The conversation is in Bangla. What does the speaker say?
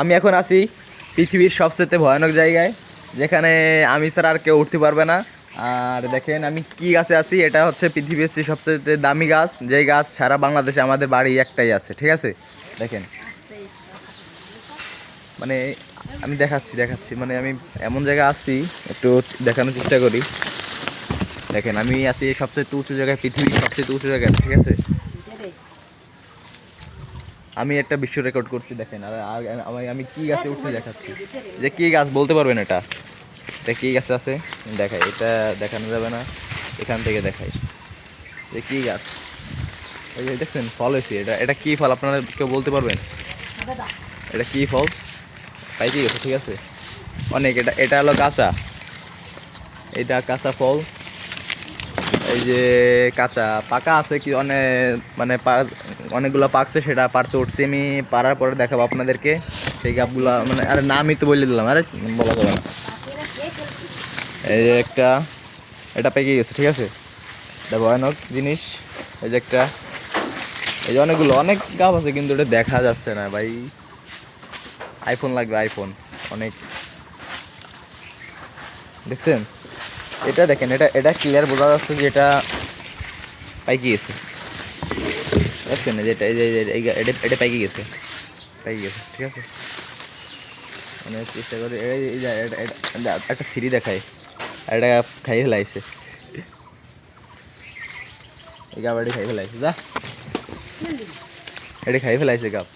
আমি এখন আছি পৃথিবীর সবচেয়ে ভয়ানক জায়গায়, যেখানে আমি ছাড়া আর কেউ উঠতে পারবে না। আর দেখেন আমি কি গাছে আছি, এটা হচ্ছে পৃথিবীর সবচেয়ে দামি গাছ, যেই গাছ সারা বাংলাদেশে আমাদের বাড়ি একটাই আছে, ঠিক আছে। দেখেন মানে আমি দেখাচ্ছি দেখাচ্ছি মানে আমি এমন জায়গায় আছি, একটু দেখানোর চেষ্টা করি। দেখেন আমি আছি সবচেয়ে উঁচু জায়গায়, পৃথিবীর সবচেয়ে উঁচু জায়গায়, ঠিক আছে। আমি একটা বিশ্ব রেকর্ড করছি দেখেন। আর আমি কি গাছে উঠতে দেখাচ্ছি, যে কি গাছ বলতে পারবেন এটা, এটা কি গাছে আছে দেখাই, এটা দেখানো যাবে না, এখান থেকে দেখাই যে কি গাছ। এই যে দেখছেন ফল হয়েছে, এটা এটা কি ফল আপনারা কেউ বলতে পারবেন? এটা কি ফল? পাইকে গেছে, ঠিক আছে। অনেক, এটা এটা হলো কাঁচা, এটা কাঁচা ফল। এই যে কাঁচা, পাকা আছে কি অনেক, মানে অনেকগুলো পাকছে, সেটা পারতে উঠছি আমি, পারার পরে দেখাবো আপনাদেরকে সেই গাছগুলা। মানে আরে নামই তো বলে দিলাম, আরে বলা যাবে না। এই যে একটা, এটা পেকে গেছে, ঠিক আছে, এটা ভয়ানক জিনিস। এই যে একটা, এই যে অনেকগুলো, অনেক গাছ আছে কিন্তু এটা দেখা যাচ্ছে না ভাই। আইফোন লাগবে, আইফোন। অনেক দেখছেন, এটা দেখেন, এটা এটা ক্লিয়ার বোঝা যাচ্ছে যে এটা পাইকে গেছে, দেখছেন এই যে এটা, এই যে এটা এটা পাইকে গেছে, পাইকে গেছে, ঠিক আছে। মানে চেষ্টা করি, এই যে একটা সিঁড়ি দেখায়, আর এটা খাই ফেলাইছে, এই গাবাটি খাই ফেলাইছে, যা এটা খাই ফেলাইছে গাব।